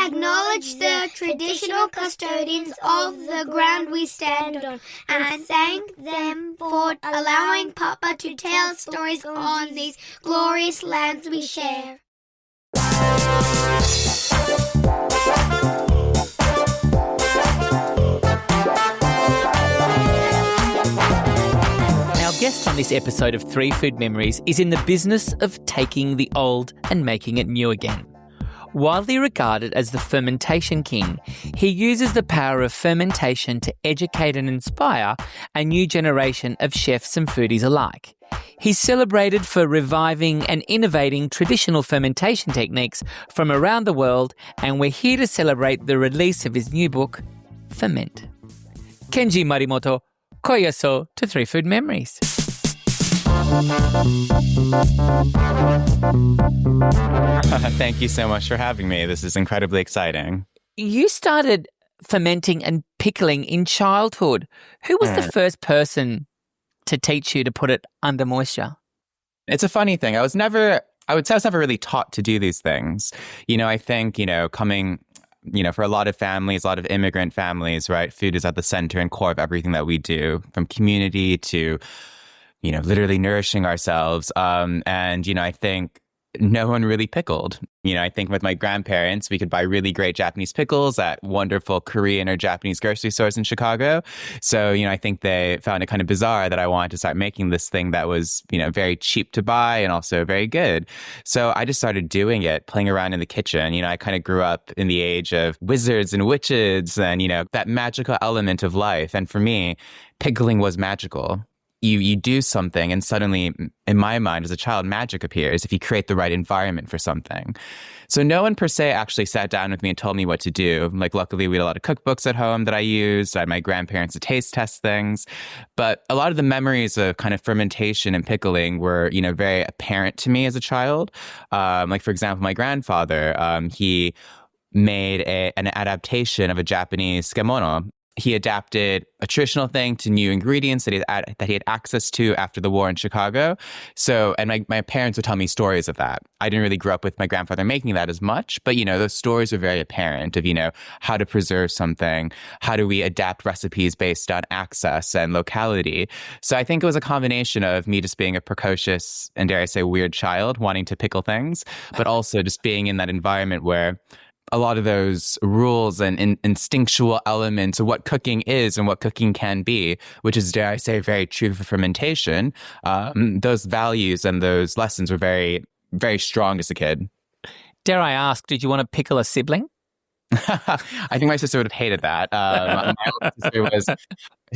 acknowledge the traditional custodians of the ground we stand on and thank them for allowing Papa to tell stories on these glorious lands we share. Our guest on this episode of 3 Food Memories is in the business of taking the old and making it new again. Widely regarded as the fermentation king, he uses the power of fermentation to educate and inspire a new generation of chefs and foodies alike. He's celebrated for reviving and innovating traditional fermentation techniques from around the world, and we're here to celebrate the release of his new book, Ferment. Kenji Morimoto, koyaso to 3 Food Memories. Thank you so much for having me. This is incredibly exciting. You started fermenting and pickling in childhood. Who was the first person to teach you to put it under moisture? It's a funny thing. I would say I was never really taught to do these things. I think, coming, for a lot of families, a lot of immigrant families, right? Food is at the center and core of everything that we do, from community to, literally nourishing ourselves. I think no one really pickled. I think with my grandparents, we could buy really great Japanese pickles at wonderful Korean or Japanese grocery stores in Chicago. So, I think they found it kind of bizarre that I wanted to start making this thing that was, very cheap to buy and also very good. So I just started doing it, playing around in the kitchen. I kind of grew up in the age of wizards and witches and, that magical element of life. And for me, pickling was magical. You do something and suddenly, in my mind as a child, magic appears if you create the right environment for something. So no one per se actually sat down with me and told me what to do. Luckily, we had a lot of cookbooks at home that I used. I had my grandparents to taste test things. But a lot of the memories of kind of fermentation and pickling were, very apparent to me as a child. For example, my grandfather, he made an adaptation of a Japanese tsukemono. He adapted a traditional thing to new ingredients that he had access to after the war in Chicago. So, and my parents would tell me stories of that. I didn't really grow up with my grandfather making that as much, but, those stories are very apparent of, how to preserve something, how do we adapt recipes based on access and locality. So I think it was a combination of me just being a precocious and, dare I say, weird child wanting to pickle things, but also just being in that environment where a lot of those rules and instinctual elements of what cooking is and what cooking can be, which is, dare I say, very true for fermentation, those values and those lessons were very, very strong as a kid. Dare I ask, did you want to pickle a sibling? I think my sister would have hated that. My older sister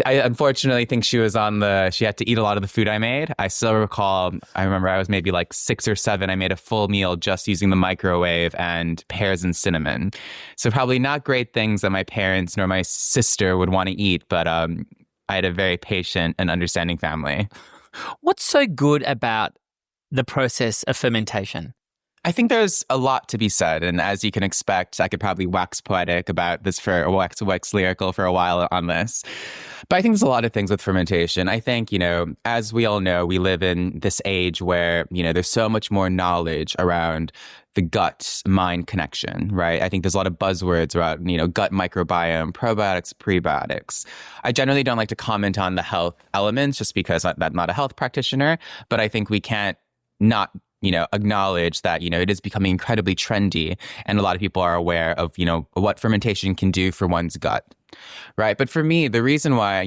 I unfortunately think she had to eat a lot of the food I made. I still recall, I remember I was maybe 6 or 7. I made a full meal just using the microwave and pears and cinnamon. So probably not great things that my parents nor my sister would want to eat, but I had a very patient and understanding family. What's so good about the process of fermentation? I think there's a lot to be said. And as you can expect, I could probably wax poetic about this or wax lyrical for a while on this. But I think there's a lot of things with fermentation. I think, as we all know, we live in this age where, there's so much more knowledge around the gut-mind connection, right? I think there's a lot of buzzwords around, gut microbiome, probiotics, prebiotics. I generally don't like to comment on the health elements just because I'm not a health practitioner, but I think we can't not acknowledge that, it is becoming incredibly trendy and a lot of people are aware of, what fermentation can do for one's gut, right? But for me, the reason why,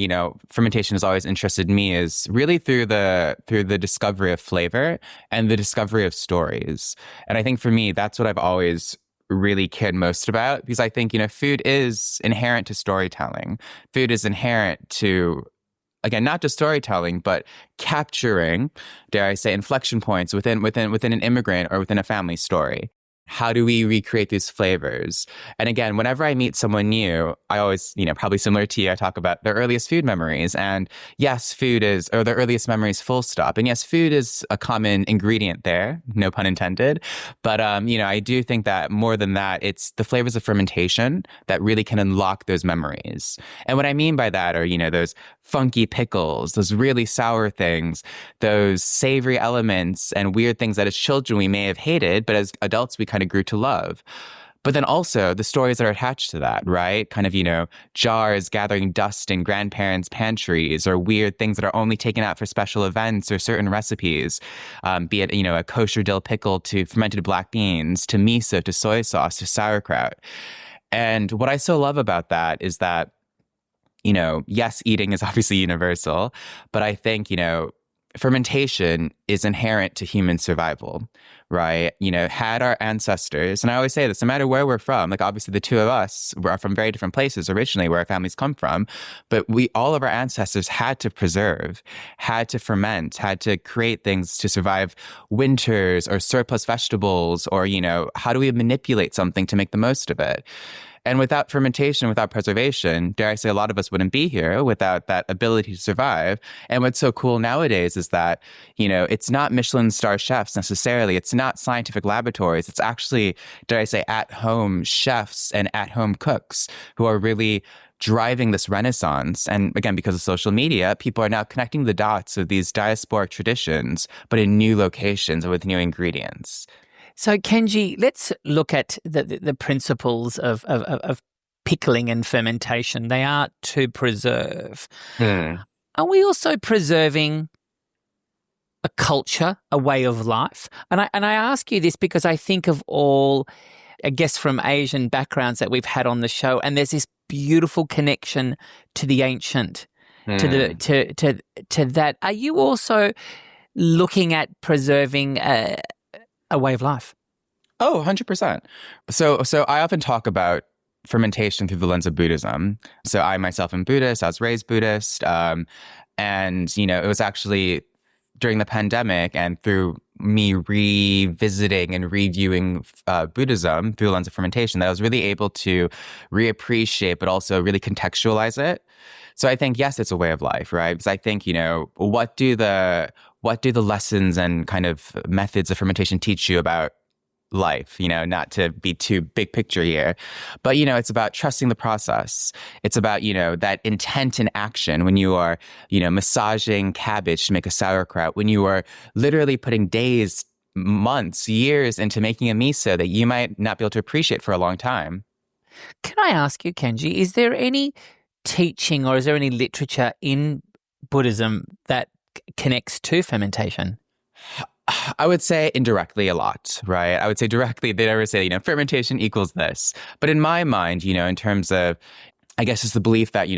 fermentation has always interested me is really through the discovery of flavor and the discovery of stories. And I think for me, that's what I've always really cared most about because I think, food is inherent to storytelling. Food is inherent to, again, not just storytelling, but capturing, dare I say, inflection points within an immigrant or within a family story. How do we recreate these flavors? And again, whenever I meet someone new, I always, probably similar to you, I talk about their earliest food memories. And yes, food is, or their earliest memories, full stop. And yes, food is a common ingredient there, no pun intended. But, I do think that more than that, it's the flavors of fermentation that really can unlock those memories. And what I mean by that are, those funky pickles, those really sour things, those savory elements and weird things that as children we may have hated, but as adults we kind of grew to love. But then also the stories that are attached to that, right? Kind of, jars gathering dust in grandparents' pantries, or weird things that are only taken out for special events or certain recipes, be it, a kosher dill pickle to fermented black beans, to miso, to soy sauce, to sauerkraut. And what I so love about that is that, yes, eating is obviously universal, but I think, fermentation is inherent to human survival, right? Had our ancestors, and I always say this, no matter where we're from, like obviously the two of us are from very different places originally where our families come from, but all of our ancestors had to preserve, had to ferment, had to create things to survive winters or surplus vegetables, or, how do we manipulate something to make the most of it? And without fermentation, without preservation, dare I say, a lot of us wouldn't be here without that ability to survive. And what's so cool nowadays is that, it's not Michelin star chefs necessarily. It's not scientific laboratories. It's actually, dare I say, at-home chefs and at-home cooks who are really driving this renaissance. And again, because of social media, people are now connecting the dots of these diasporic traditions, but in new locations and with new ingredients. So, Kenji, let's look at the principles of pickling and fermentation. They are to preserve. Are we also preserving a culture, a way of life? And I ask you this because I think of all, I guess, from Asian backgrounds that we've had on the show, and there's this beautiful connection to the ancient, to that. Are you also looking at preserving a way of life? Oh, 100%. So I often talk about fermentation through the lens of Buddhism. So I myself am Buddhist. I was raised Buddhist. And, it was actually during the pandemic and through me revisiting and reviewing Buddhism through the lens of fermentation that I was really able to reappreciate, but also really contextualize it. So I think, yes, it's a way of life, right? Because I think, what do the lessons and kind of methods of fermentation teach you about life? Not to be too big picture here, but, it's about trusting the process. It's about, that intent and action when you are, massaging cabbage to make a sauerkraut, when you are literally putting days, months, years into making a miso that you might not be able to appreciate for a long time. Can I ask you, Kenji, is there any teaching or is there any literature in Buddhism that connects to fermentation? I would say indirectly a lot, right? I would say directly, they never say, fermentation equals this. But in my mind, in terms of, I guess it's the belief that,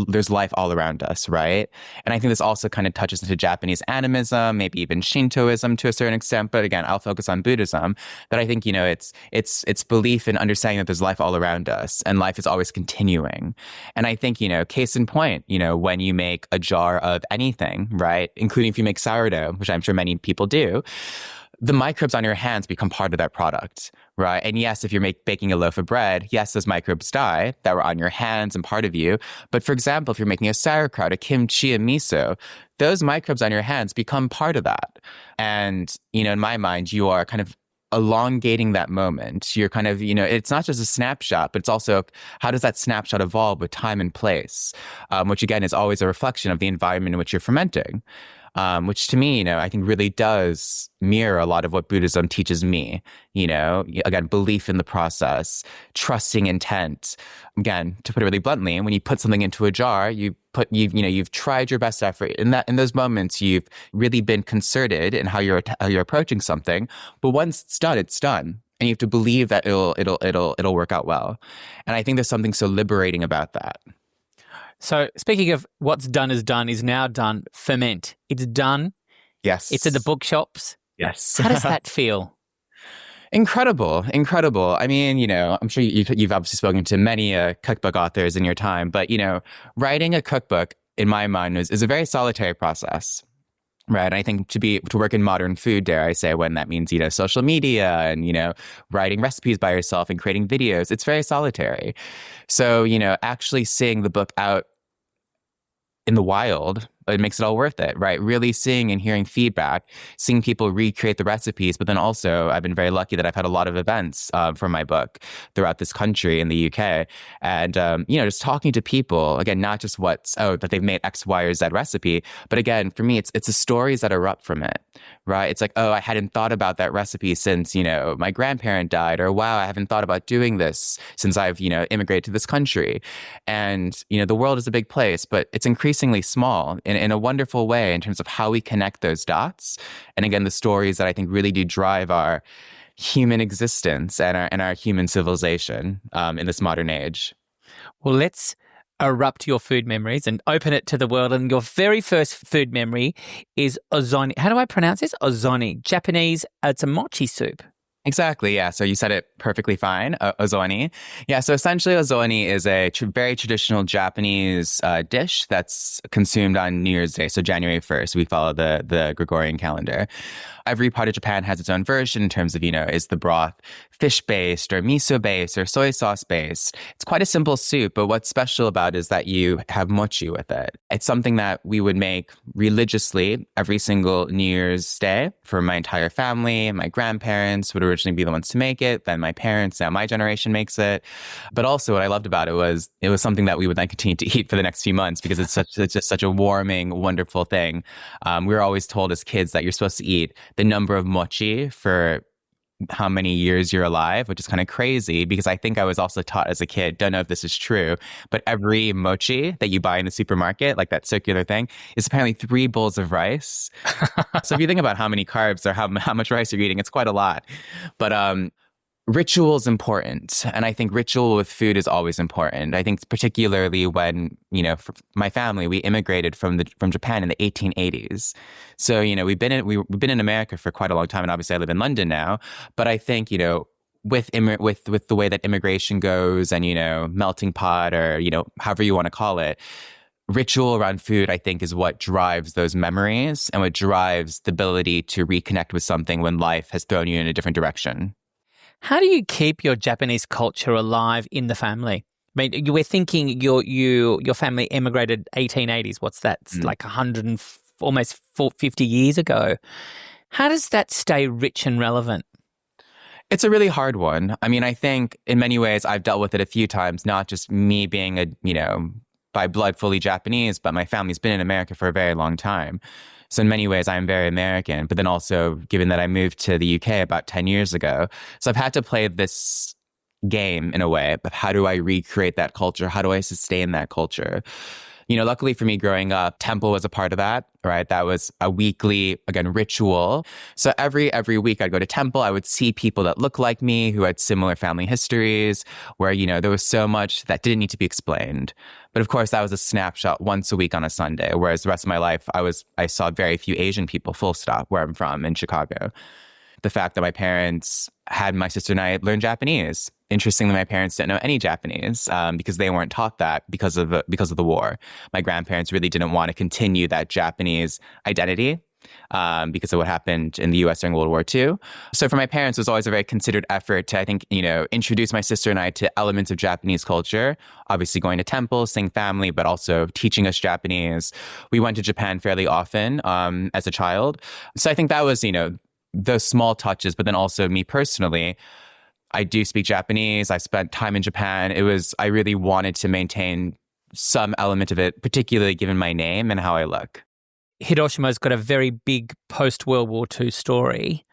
there's life all around us, right? And I think this also kind of touches into Japanese animism, maybe even Shintoism to a certain extent. But again, I'll focus on Buddhism. That I think, it's belief in understanding that there's life all around us and life is always continuing. And I think, case in point, when you make a jar of anything, right? Including if you make sourdough, which I'm sure many people do, the microbes on your hands become part of that product, right? And yes, if you're baking a loaf of bread, yes, those microbes die that were on your hands and part of you. But for example, if you're making a sauerkraut, a kimchi, a miso, those microbes on your hands become part of that. And, in my mind, you are kind of elongating that moment. You're kind of, it's not just a snapshot, but it's also how does that snapshot evolve with time and place, which again is always a reflection of the environment in which you're fermenting. Which to me, I think really does mirror a lot of what Buddhism teaches me. Again, belief in the process, trusting intent. Again, to put it really bluntly, when you put something into a jar, you've tried your best effort. In those moments, you've really been concerted in how you're approaching something. But once it's done, it's done. And you have to believe that it'll work out well. And I think there's something so liberating about that. So speaking of what's done is now done, ferment. It's done. Yes. It's at the bookshops. Yes. How does that feel? Incredible. I mean, I'm sure you've obviously spoken to many cookbook authors in your time, but, writing a cookbook, in my mind, is a very solitary process. Right. And I think to work in modern food, dare I say, when that means, social media and, writing recipes by yourself and creating videos, it's very solitary. So, actually seeing the book out in the wild, it makes it all worth it, right? Really seeing and hearing feedback, seeing people recreate the recipes. But then also, I've been very lucky that I've had a lot of events for my book throughout this country in the UK. And, just talking to people, again, not just that they've made X, Y, or Z recipe. But again, for me, it's the stories that erupt from it, right? It's like, oh, I hadn't thought about that recipe since, my grandparent died, or wow, I haven't thought about doing this since I've, immigrated to this country. And, the world is a big place, but it's increasingly small in a wonderful way in terms of how we connect those dots. And again, the stories that I think really do drive our human existence and our human civilization in this modern age. Well, let's erupt your food memories and open it to the world. And your very first food memory is Ozoni. How do I pronounce this? Ozoni. Japanese, it's a mochi soup. Exactly, yeah. So you said it perfectly fine, ozoni. Yeah, so essentially ozoni is a very traditional Japanese dish that's consumed on New Year's Day, so January 1st. We follow the Gregorian calendar. Every part of Japan has its own version in terms of, is the broth fish-based or miso-based or soy sauce-based. It's quite a simple soup, but what's special about it is that you have mochi with it. It's something that we would make religiously every single New Year's Day for my entire family. My grandparents would originally be the ones to make it. Then my parents, now my generation makes it. But also what I loved about it was something that we would then continue to eat for the next few months because it's just such a warming, wonderful thing. We were always told as kids that you're supposed to eat the number of mochi for how many years you're alive, which is kind of crazy because I think I was also taught as a kid, don't know if this is true, but every mochi that you buy in the supermarket, like that circular thing, is apparently 3 bowls of rice. So if you think about how many carbs or how much rice you're eating, it's quite a lot. But ritual is important. And I think ritual with food is always important. I think particularly when, for my family, we immigrated from Japan in the 1880s. So, we've been in America for quite a long time. And obviously I live in London now. But I think, with the way that immigration goes and, melting pot or, however you want to call it, ritual around food, I think, is what drives those memories and what drives the ability to reconnect with something when life has thrown you in a different direction. How do you keep your Japanese culture alive in the family? I mean, we're thinking your family immigrated 1880s. What's that? It's like 100 and almost 50 years ago. How does that stay rich and relevant? It's a really hard one. I mean, I think in many ways I've dealt with it a few times, not just me being by blood fully Japanese, but my family's been in America for a very long time. So in many ways, I'm very American, but then also given that I moved to the UK about 10 years ago. So I've had to play this game in a way of how do I recreate that culture? How do I sustain that culture? Luckily for me growing up, temple was a part of that, right? That was a weekly, again, ritual. So every week I'd go to temple. I would see people that looked like me who had similar family histories where, there was so much that didn't need to be explained. But of course, that was a snapshot once a week on a Sunday, whereas the rest of my life, I saw very few Asian people, full stop, where I'm from in Chicago. The fact that my parents had my sister and I learn Japanese. Interestingly, my parents didn't know any Japanese because they weren't taught that because of the war. My grandparents really didn't want to continue that Japanese identity because of what happened in the U.S. during World War II. So for my parents, it was always a very considered effort to, I think, introduce my sister and I to elements of Japanese culture, obviously going to temples, seeing family, but also teaching us Japanese. We went to Japan fairly often as a child. So I think that was, those small touches, but then also me personally, I do speak Japanese. I spent time in Japan. I really wanted to maintain some element of it, particularly given my name and how I look. Hiroshima's got a very big post-World War II story.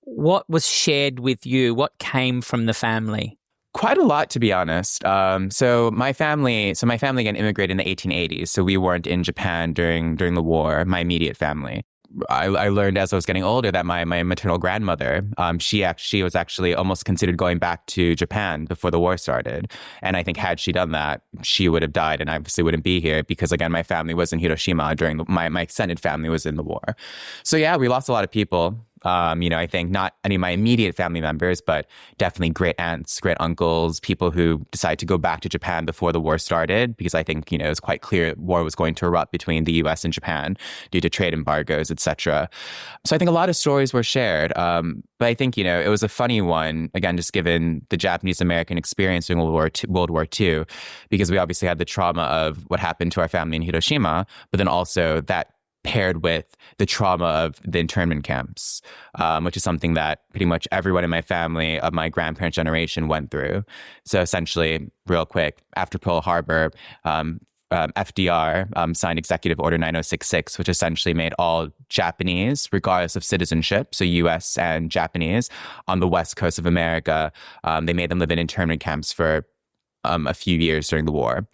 What was shared with you? What came from the family? Quite a lot, to be honest. So my family again immigrated in the 1880s. So we weren't in Japan during the war, my immediate family. I learned as I was getting older that my maternal grandmother, she was actually almost considered going back to Japan before the war started. And I think had she done that, she would have died and obviously wouldn't be here because, again, my family was in Hiroshima during my extended family was in the war. So yeah, we lost a lot of people. I think not any of my immediate family members, but definitely great aunts, great uncles, people who decided to go back to Japan before the war started, because I think, it was quite clear war was going to erupt between the US and Japan due to trade embargoes, etc. So I think a lot of stories were shared. But I think, it was a funny one, again, just given the Japanese-American experience during World War II, because we obviously had the trauma of what happened to our family in Hiroshima, but then also that paired with the trauma of the internment camps, which is something that pretty much everyone in my family of my grandparents' generation went through. So essentially, real quick, after Pearl Harbor, FDR signed Executive Order 9066, which essentially made all Japanese, regardless of citizenship, so U.S. and Japanese, on the west coast of America, they made them live in internment camps for a few years during the war.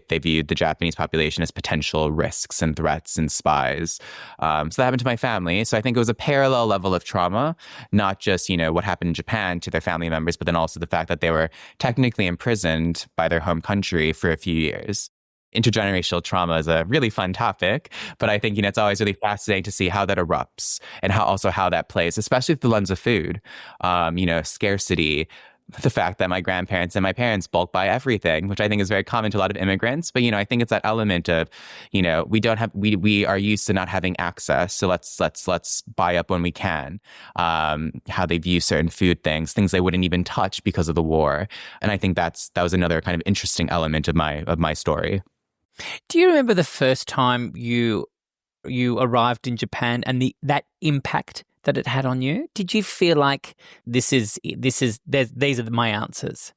They viewed the Japanese population as potential risks and threats and spies. So that happened to my family. So I think it was a parallel level of trauma, not just, what happened in Japan to their family members, but then also the fact that they were technically imprisoned by their home country for a few years. Intergenerational trauma is a really fun topic, but I think, it's always really fascinating to see how that erupts and how that plays, especially through the lens of food, scarcity, the fact that my grandparents and my parents bulk buy everything, which I think is very common to a lot of immigrants. But, I think it's that element of, we are used to not having access. So let's buy up when we can. How they view certain food things they wouldn't even touch because of the war. And I think that was another kind of interesting element of my story. Do you remember the first time you arrived in Japan and that impact that it had on you? Did you feel like these are my answers?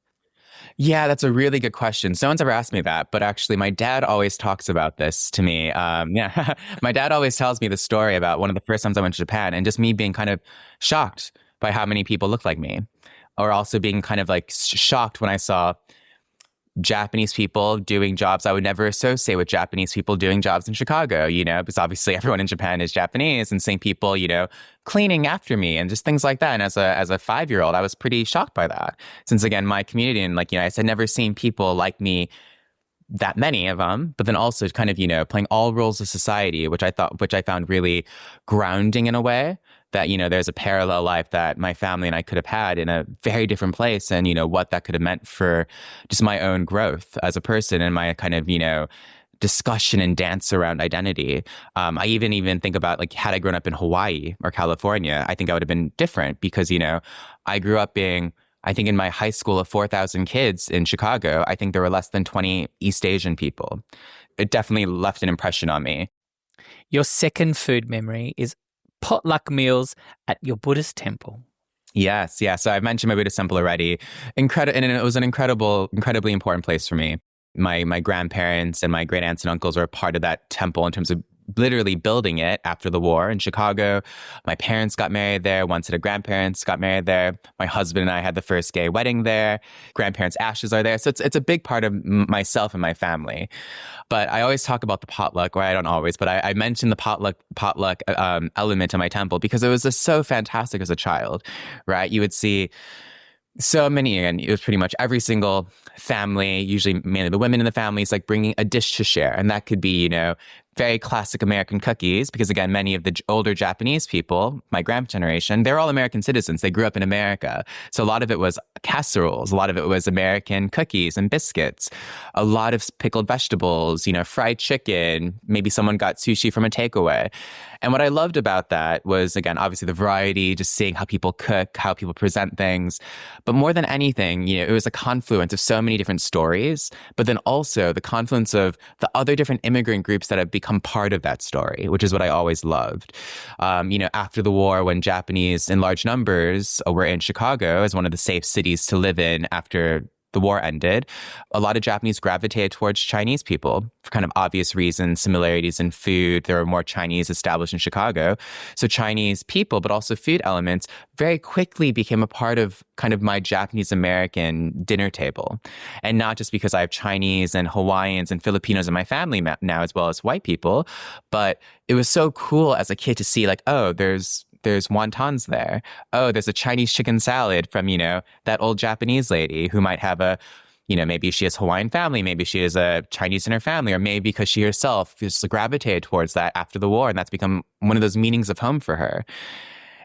Yeah, that's a really good question. No one's ever asked me that, but actually my dad always talks about this to me. My dad always tells me the story about one of the first times I went to Japan and just me being kind of shocked by how many people looked like me, or also being kind of like shocked when I saw Japanese people doing jobs I would never associate with Japanese people doing jobs in Chicago, because obviously everyone in Japan is Japanese, and seeing people, cleaning after me and just things like that. And as a 5-year-old, I was pretty shocked by that. Since again, my community and I said, never seen people like me, that many of them, but then also kind of, playing all roles of society, which I found really grounding in a way. That, there's a parallel life that my family and I could have had in a very different place, and, what that could have meant for just my own growth as a person and my kind of, discussion and dance around identity. I even think about had I grown up in Hawaii or California, I think I would have been different because, I grew up being, I think in my high school of 4,000 kids in Chicago, I think there were less than 20 East Asian people. It definitely left an impression on me. Your second food memory is potluck meals at your Buddhist temple. Yes. So I've mentioned my Buddhist temple already. And it was an incredibly important place for me. My grandparents and my great aunts and uncles are a part of that temple in terms of literally building it after the war in Chicago. My parents got married there. One set of grandparents got married there. My husband and I had the first gay wedding there. Grandparents' ashes are there. So it's a big part of myself and my family. But I always talk about the potluck, or I don't always, but I mentioned the potluck element of my temple because it was just so fantastic as a child, right? You would see so many, and it was pretty much every single family, usually mainly the women in the families, bringing a dish to share. And that could be, very classic American cookies, because again, many of the older Japanese people, my grandpa generation, they're all American citizens. They grew up in America. So a lot of it was casseroles. A lot of it was American cookies and biscuits. A lot of pickled vegetables, fried chicken. Maybe someone got sushi from a takeaway. And what I loved about that was, again, obviously the variety, just seeing how people cook, how people present things. But more than anything, it was a confluence of so many different stories, but then also the confluence of the other different immigrant groups that have become part of that story, which is what I always loved. After the war, when Japanese in large numbers were in Chicago as one of the safe cities to live in after the war ended, a lot of Japanese gravitated towards Chinese people for kind of obvious reasons, similarities in food. There were more Chinese established in Chicago. So Chinese people, but also food elements, very quickly became a part of kind of my Japanese American dinner table. And not just because I have Chinese and Hawaiians and Filipinos in my family now, as well as white people, but it was so cool as a kid to see there's wontons there. Oh, there's a Chinese chicken salad from, that old Japanese lady who might have maybe she has Hawaiian family, maybe she has a Chinese in her family, or maybe because she herself just gravitated towards that after the war, and that's become one of those meanings of home for her.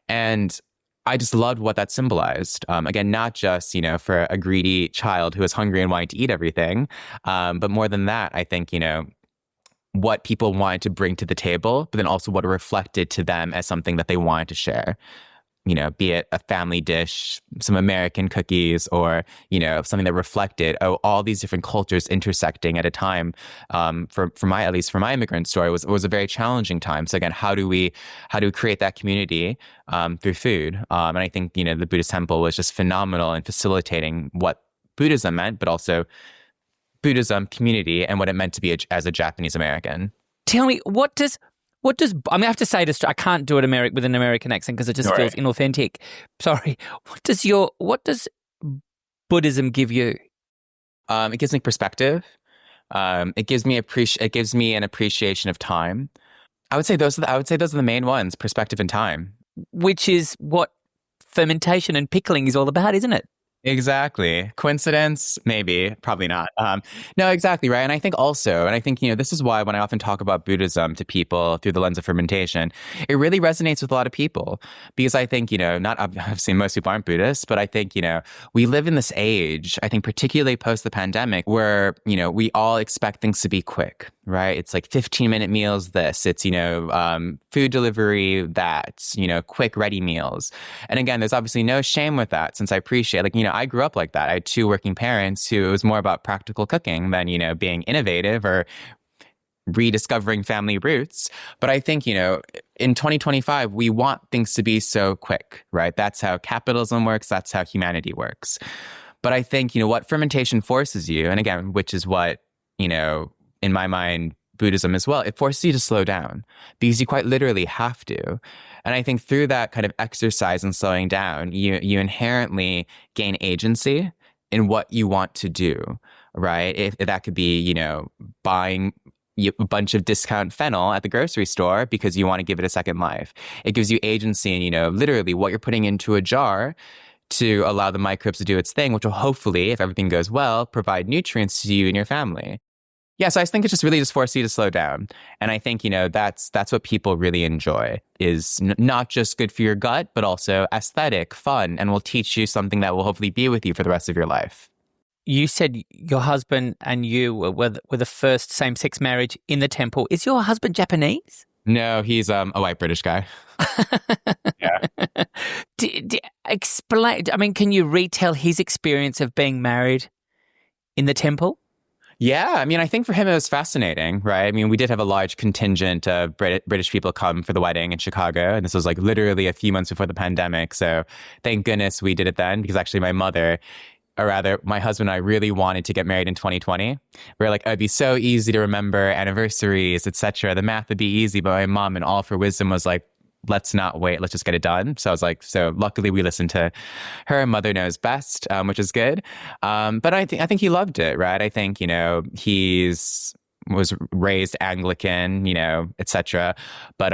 And I just loved what that symbolized. Again, not just, for a greedy child who is hungry and wanting to eat everything, but more than that, I think, what people wanted to bring to the table, but then also what it reflected to them as something that they wanted to share. Be it a family dish, some American cookies, or, something that reflected, all these different cultures intersecting at a time. At least for my immigrant story, was a very challenging time. So again, how do we create that community through food? And I think, the Buddhist temple was just phenomenal in facilitating what Buddhism meant, but also Buddhism community and what it meant to be as a Japanese American. Tell me, what does I have to say this, I can't do it with an American accent because it just feels inauthentic. Sorry. What does Buddhism give you? It gives me perspective. It gives me an appreciation of time. I would say those are the main ones, perspective and time. Which is what fermentation and pickling is all about, isn't it? Exactly. Coincidence? Maybe. Probably not. No, exactly, right? And I think this is why when I often talk about Buddhism to people through the lens of fermentation, it really resonates with a lot of people. Because I think, not obviously most people aren't Buddhists, but I think, we live in this age, I think particularly post the pandemic, where, we all expect things to be quick, right? It's like 15-minute meals, this. It's, food delivery, that, quick, ready meals. And again, there's obviously no shame with that, since I appreciate, I grew up like that. I had two working parents who it was more about practical cooking than, being innovative or rediscovering family roots. But I think, in 2025, we want things to be so quick, right? That's how capitalism works. That's how humanity works. But I think, what fermentation forces you, and again, which is what, in my mind, Buddhism as well, it forces you to slow down because you quite literally have to. And I think through that kind of exercise and slowing down, you inherently gain agency in what you want to do, right? If that could be, buying a bunch of discount fennel at the grocery store because you want to give it a second life. It gives you agency in, literally what you're putting into a jar to allow the microbes to do its thing, which will hopefully, if everything goes well, provide nutrients to you and your family. Yeah, so I think it just forces you to slow down. And I think, that's what people really enjoy is not just good for your gut, but also aesthetic, fun, and will teach you something that will hopefully be with you for the rest of your life. You said your husband and you were the first same-sex marriage in the temple. Is your husband Japanese? No, he's a white British guy. Yeah. Explain, can you retell his experience of being married in the temple? Yeah, I think for him it was fascinating, right? We did have a large contingent of British people come for the wedding in Chicago, and this was like literally a few months before the pandemic. So thank goodness we did it then, because actually my mother, or rather my husband and I, really wanted to get married in 2020. We were like, it'd be so easy to remember anniversaries, etc. The math would be easy, but my mom, in all of her wisdom, was like, let's not wait. Let's just get it done. So I was like, luckily we listened to her. Mother knows best, which is good. But I think he loved it, right? I think, was raised Anglican, etc. But,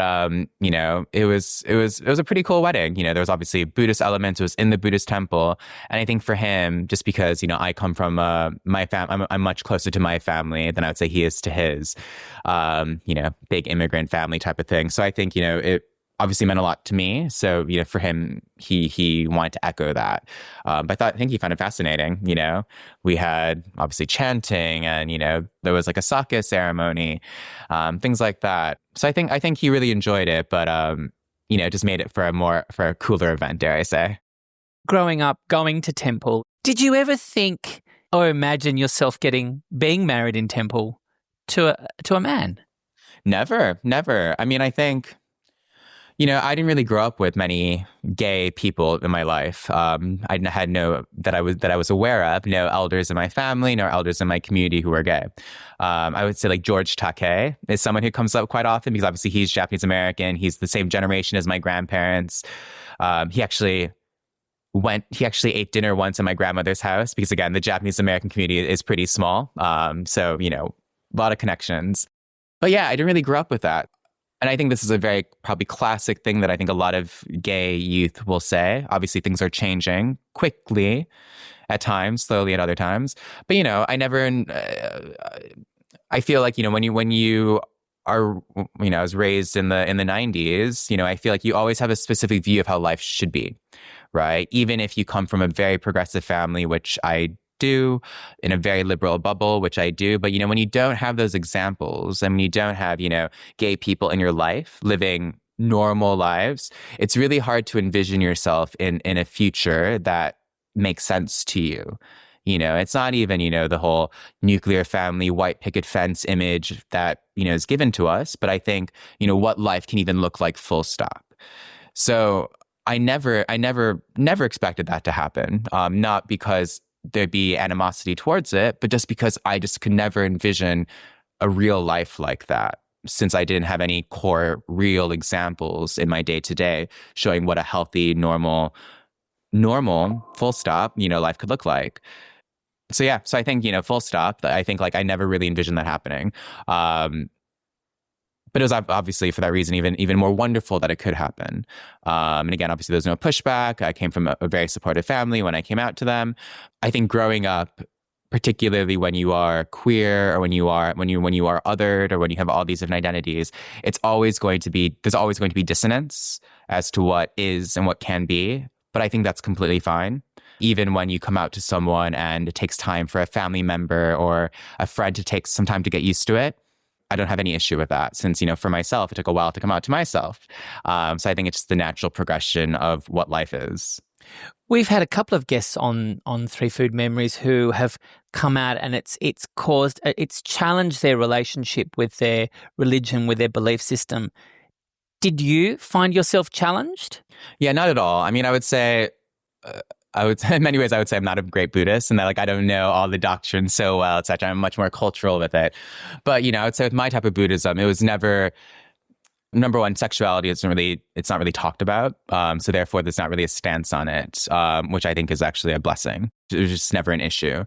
it was a pretty cool wedding. There was obviously Buddhist elements. It was in the Buddhist temple. And I think for him, just because, I come from my family, I'm much closer to my family than I would say he is to his, big immigrant family type of thing. So I think, it obviously meant a lot to me. So, for him, he wanted to echo that. But I think he found it fascinating. We had obviously chanting and, there was like a sake ceremony, things like that. So I think he really enjoyed it, but, just made it for a cooler event, dare I say. Growing up, going to temple, did you ever think or imagine yourself being married in temple to a man? Never. I think, I didn't really grow up with many gay people in my life. I had that I was aware of, no elders in my family, no elders in my community who were gay. I would say like George Takei is someone who comes up quite often because obviously he's Japanese American. He's the same generation as my grandparents. He actually ate dinner once in my grandmother's house because, again, the Japanese American community is pretty small. So, a lot of connections. But yeah, I didn't really grow up with that. And I think this is a very probably classic thing that I think a lot of gay youth will say. Obviously, things are changing quickly at times, slowly at other times. But, I never, I feel like, when you are, I was raised in the 90s, I feel like you always have a specific view of how life should be, right? Even if you come from a very progressive family, which I do, in a very liberal bubble, which I do. But, when you don't have those examples and when you don't have, gay people in your life living normal lives, it's really hard to envision yourself in a future that makes sense to you. It's not even, the whole nuclear family, white picket fence image that, is given to us. But I think, what life can even look like, full stop. So I never expected that to happen. Not because there'd be animosity towards it, but just because I just could never envision a real life like that, since I didn't have any core real examples in my day-to-day showing what a healthy, normal, full stop, life could look like. So yeah, so I think, full stop, I think like I never really envisioned that happening. But it was obviously for that reason even more wonderful that it could happen. And again, obviously there's no pushback. I came from a very supportive family when I came out to them. I think growing up, particularly when you are queer or when you are othered or when you have all these different identities, there's always going to be dissonance as to what is and what can be. But I think that's completely fine. Even when you come out to someone and it takes time for a family member or a friend to take some time to get used to it, I don't have any issue with that, since, for myself, it took a while to come out to myself. So I think it's just the natural progression of what life is. We've had a couple of guests on Three Food Memories who have come out, and it's challenged their relationship with their religion, with their belief system. Did you find yourself challenged? Yeah, not at all. I mean, I would say in many ways, I would say I'm not a great Buddhist and that I don't know all the doctrines so well, etc. I'm much more cultural with it. But, I would say with my type of Buddhism, it was never, number one, sexuality it's not really talked about. So therefore, there's not really a stance on it, which I think is actually a blessing. It was just never an issue.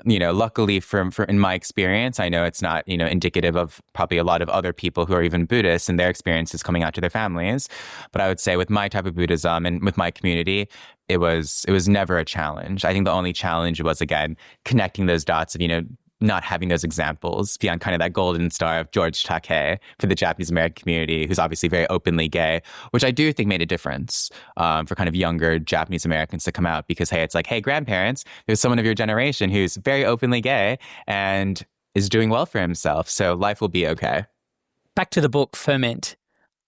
Luckily in my experience, I know it's not, indicative of probably a lot of other people who are even Buddhists and their experiences coming out to their families. But I would say with my type of Buddhism and with my community, it was never a challenge. I think the only challenge was, again, connecting those dots of, not having those examples beyond kind of that golden star of George Takei for the Japanese American community, who's obviously very openly gay, which I do think made a difference for kind of younger Japanese Americans to come out, because, hey, it's like, hey, grandparents, there's someone of your generation who's very openly gay and is doing well for himself. So life will be okay. Back to the book, Ferment.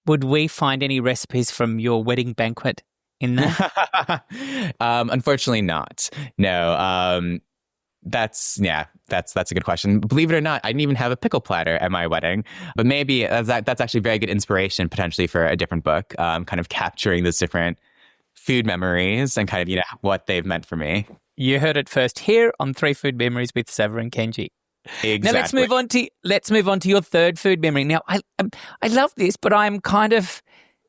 Would we find any recipes from your wedding banquet in there? Unfortunately not. No. That's a good question. Believe it or not, I didn't even have a pickle platter at my wedding, but maybe that's actually very good inspiration potentially for a different book, kind of capturing those different food memories and kind of, what they've meant for me. You heard it first here on Three Food Memories with Sava and Kenji. Exactly. Now let's move on to your third food memory. Now I love this, but I'm kind of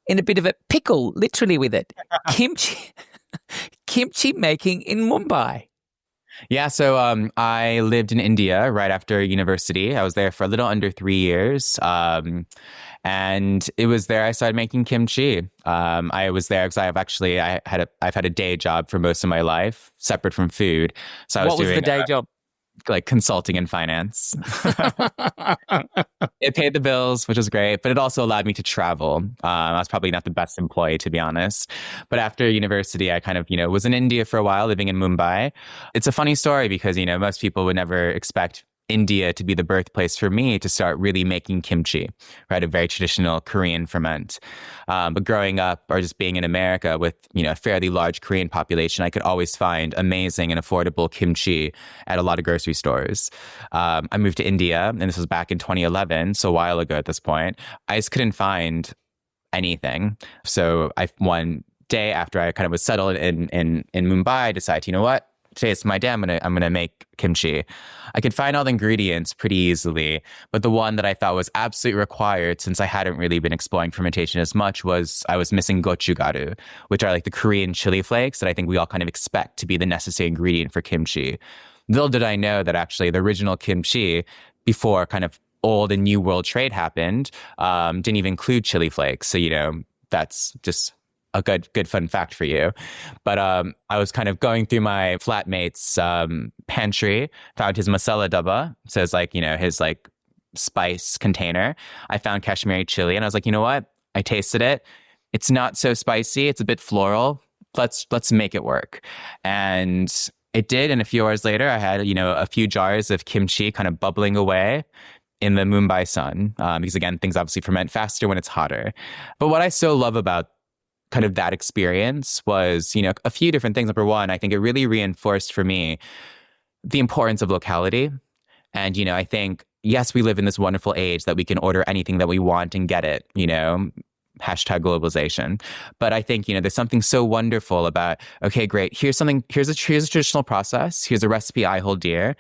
in a bit of a pickle, literally, with it. Kimchi making in Mumbai. Yeah, so I lived in India right after university. I was there for a little under 3 years. And it was there I started making kimchi. I was there because I've had a day job for most of my life, separate from food. So What was the day job? Like consulting in finance. It paid the bills, which was great, but it also allowed me to travel. I was probably not the best employee, to be honest. But after university, I kind of, was in India for a while, living in Mumbai. It's a funny story because, most people would never expect India to be the birthplace for me to start really making kimchi, right? A very traditional Korean ferment. But growing up or just being in America with, a fairly large Korean population, I could always find amazing and affordable kimchi at a lot of grocery stores. I moved to India, and this was back in 2011, so a while ago at this point. I just couldn't find anything. So one day after I kind of was settled in Mumbai, I decided, you know what? Today it's my day. I'm gonna make kimchi. I could find all the ingredients pretty easily, but the one that I thought was absolutely required, since I hadn't really been exploring fermentation as much, was I was missing gochugaru, which are like the Korean chili flakes that I think we all kind of expect to be the necessary ingredient for kimchi. Little did I know that actually the original kimchi, before kind of old and new world trade happened, didn't even include chili flakes. So that's just a good fun fact for you. But I was kind of going through my flatmate's pantry, found his masala daba. So it's like, his like spice container. I found Kashmiri chili and I was like, you know what? I tasted it. It's not so spicy. It's a bit floral. Let's make it work. And it did. And a few hours later, I had, a few jars of kimchi kind of bubbling away in the Mumbai sun. Because again, things obviously ferment faster when it's hotter. But what I so love about kind of that experience was, a few different things. Number one, I think it really reinforced for me the importance of locality. And, I think, yes, we live in this wonderful age that we can order anything that we want and get it, hashtag globalization. But I think, there's something so wonderful about, okay, great. Here's a traditional process. Here's a recipe I hold dear.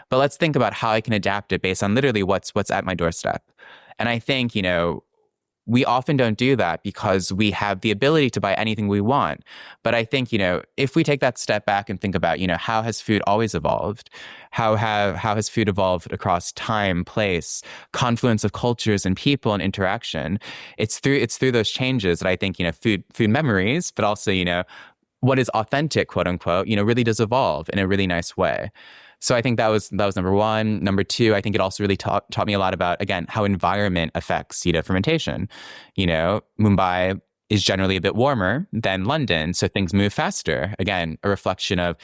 But let's think about how I can adapt it based on literally what's at my doorstep. And I think, we often don't do that because we have the ability to buy anything we want. But I think, if we take that step back and think about, how has food always evolved? How has food evolved across time, place, confluence of cultures and people and interaction? It's through those changes that I think, food memories, but also, what is authentic, quote unquote, really does evolve in a really nice way. So I think that was number one. Number two, I think it also really taught me a lot about, again, how environment affects fermentation. Mumbai is generally a bit warmer than London, so things move faster. Again, a reflection of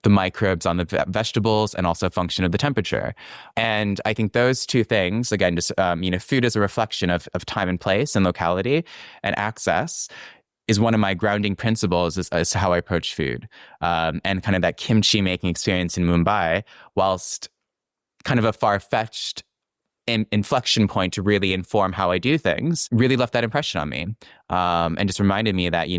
the microbes on the vegetables and also a function of the temperature. And I think those two things, again, just, food is a reflection of time and place and locality and access, is one of my grounding principles as to how I approach food. And kind of that kimchi making experience in Mumbai, whilst kind of a far-fetched inflection point to really inform how I do things, really left that impression on me. And just reminded me that,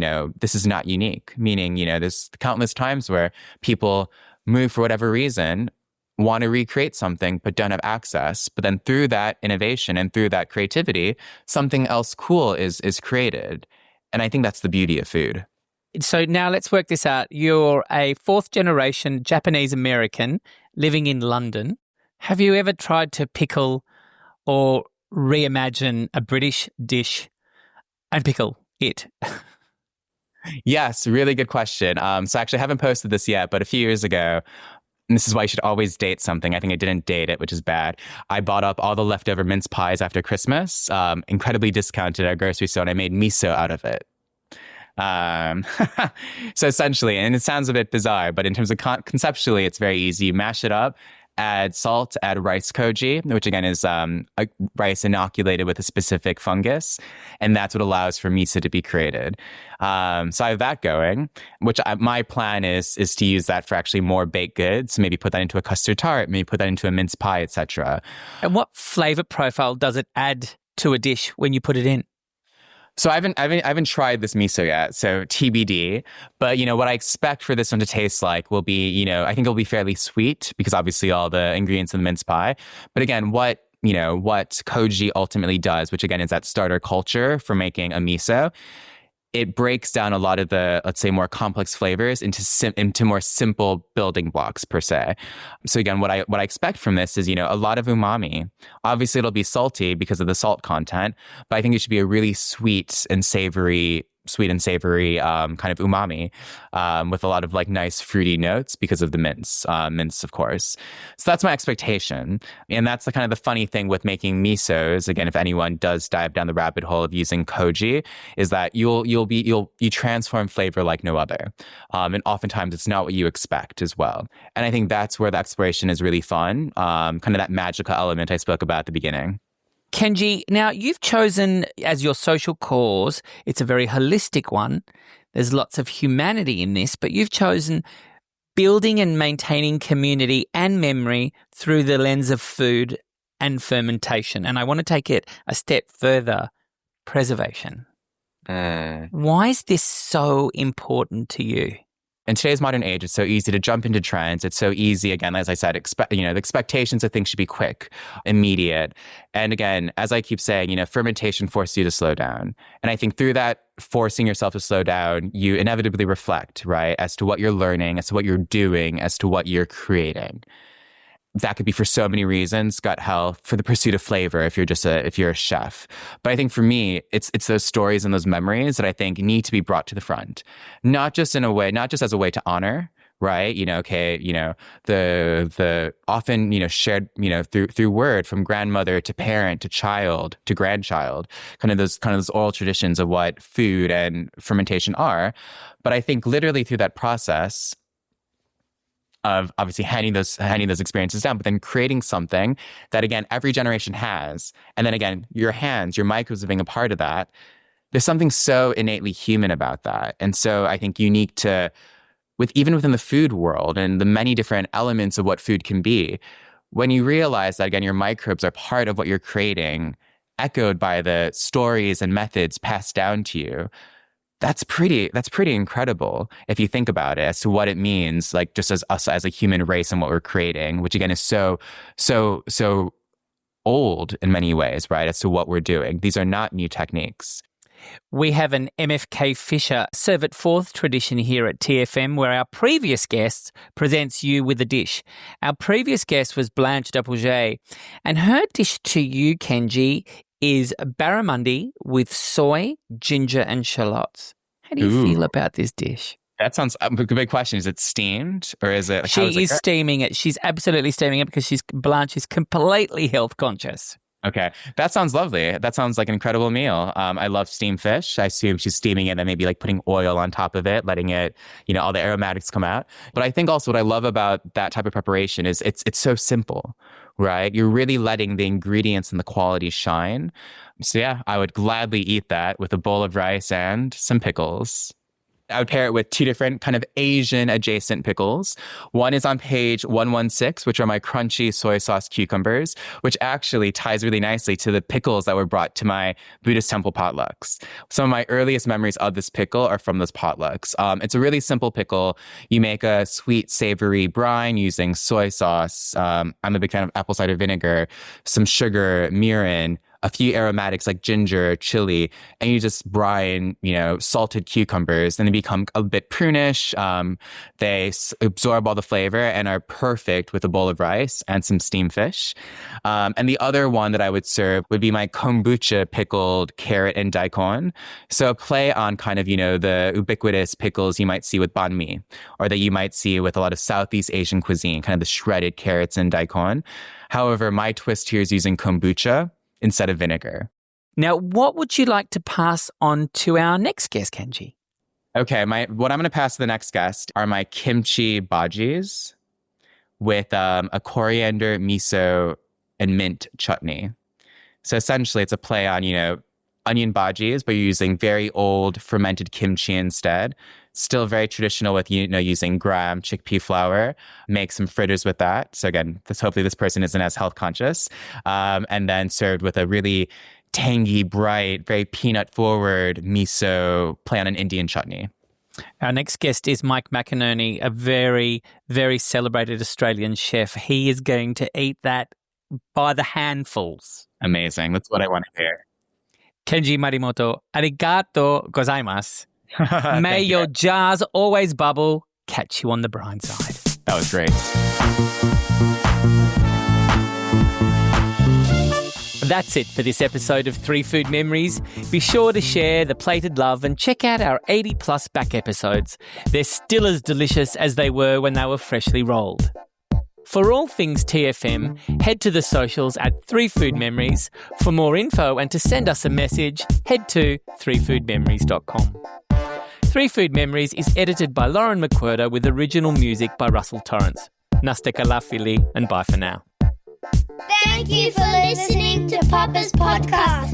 this is not unique. Meaning, there's countless times where people move for whatever reason, want to recreate something, but don't have access. But then through that innovation and through that creativity, something else cool is created. And I think that's the beauty of food. So now let's work this out. You're a fourth generation Japanese American living in London. Have you ever tried to pickle or reimagine a British dish and pickle it? Yes, really good question. So actually I haven't posted this yet, but a few years ago, and this is why you should always date something. I think I didn't date it, which is bad. I bought up all the leftover mince pies after Christmas, incredibly discounted at a grocery store, and I made miso out of it. So essentially, and it sounds a bit bizarre, but in terms of conceptually, it's very easy. You mash it up, add salt, add rice koji, which again is rice inoculated with a specific fungus. And that's what allows for miso to be created. So I have that going, which my plan is to use that for actually more baked goods. Maybe put that into a custard tart, maybe put that into a mince pie, etc. And what flavor profile does it add to a dish when you put it in? So I haven't tried this miso yet, so TBD. But what I expect for this one to taste like will be, I think it'll be fairly sweet because obviously all the ingredients in the mince pie. But again, what koji ultimately does, which again is that starter culture for making a miso, it breaks down a lot of the, let's say, more complex flavors into more simple building blocks per se. So again, what I expect from this is, a lot of umami. Obviously, it'll be salty because of the salt content, but I think it should be a really sweet and savory kind of umami with a lot of nice fruity notes because of the mince, of course. So that's my expectation. And that's the kind of the funny thing with making misos. Again, if anyone does dive down the rabbit hole of using koji, is that you transform flavor like no other. And oftentimes it's not what you expect as well. And I think that's where the exploration is really fun. Kind of that magical element I spoke about at the beginning. Kenji, now you've chosen as your social cause, it's a very holistic one. There's lots of humanity in this, but you've chosen building and maintaining community and memory through the lens of food and fermentation. And I want to take it a step further, preservation. Why is this so important to you? In today's modern age, it's so easy to jump into trends. It's so easy, again, as I said, the expectations of things should be quick, immediate. And again, as I keep saying, fermentation forces you to slow down. And I think through that forcing yourself to slow down, you inevitably reflect, right, as to what you're learning, as to what you're doing, as to what you're creating. That could be for so many reasons, gut health, for the pursuit of flavor, if you're a chef. But I think for me, it's those stories and those memories that I think need to be brought to the front. Not just as a way to honor, right? The often, shared, through word from grandmother to parent to child to grandchild, kind of those oral traditions of what food and fermentation are. But I think literally through that process of obviously handing those experiences down, but then creating something that, again, every generation has. And then again, your hands, your microbes are being a part of that. There's something so innately human about that. And so I think unique to, even within the food world and the many different elements of what food can be, when you realize that, again, your microbes are part of what you're creating, echoed by the stories and methods passed down to you, that's pretty incredible if you think about it as to what it means, like just as us as a human race and what we're creating, which again is so old in many ways, right? As to what we're doing. These are not new techniques. We have an MFK Fisher Serve It Forth tradition here at TFM where our previous guest presents you with a dish. Our previous guest was Blanche Dapouget, and her dish to you, Kenji, is barramundi with soy, ginger and shallots. How do you feel about this dish? That sounds a big question. Is it steamed or is it? She is steaming it. She's absolutely steaming it because Blanche is completely health conscious. Okay. That sounds lovely. That sounds like an incredible meal. I love steamed fish. I assume she's steaming it and then maybe like putting oil on top of it, letting it, all the aromatics come out. But I think also what I love about that type of preparation is it's so simple, right? You're really letting the ingredients and the quality shine. So yeah, I would gladly eat that with a bowl of rice and some pickles. I would pair it with two different kind of Asian adjacent pickles. One is on page 116, which are my crunchy soy sauce cucumbers, which actually ties really nicely to the pickles that were brought to my Buddhist temple potlucks. Some of my earliest memories of this pickle are from those potlucks. It's a really simple pickle. You make a sweet, savory brine using soy sauce. I'm a big fan of apple cider vinegar, some sugar, mirin, a few aromatics like ginger, chili, and you just brine, salted cucumbers, and they become a bit prunish. They absorb all the flavor and are perfect with a bowl of rice and some steamed fish. And the other one that I would serve would be my kombucha pickled carrot and daikon. So a play on kind of, the ubiquitous pickles you might see with banh mi, or that you might see with a lot of Southeast Asian cuisine, kind of the shredded carrots and daikon. However, my twist here is using kombucha instead of vinegar. Now, what would you like to pass on to our next guest, Kenji? Okay, what I'm going to pass to the next guest are my kimchi bhajis with a coriander, miso, and mint chutney. So essentially, it's a play on, onion bhajis, but you're using very old fermented kimchi instead. Still very traditional with, using gram chickpea flour. Make some fritters with that. So again, hopefully this person isn't as health conscious. And then served with a really tangy, bright, very peanut forward miso play on an Indian chutney. Our next guest is Mike McInerney, a very, very celebrated Australian chef. He is going to eat that by the handfuls. Amazing. That's what I want to hear. Kenji Morimoto, arigato gozaimasu. May your jars always bubble. Catch you on the brine side. That was great. That's it for this episode of 3 Food Memories. Be sure to share the plated love and check out our 80+ back episodes. They're still as delicious as they were when they were freshly rolled. For all things TFM, head to the socials at 3 Food Memories. For more info and to send us a message, head to 3foodmemories.com. 3 Food Memories is edited by Lauren McWhirter with original music by Russell Torrance. Nasta kalafili and bye for now. Thank you for listening to Papa's podcast.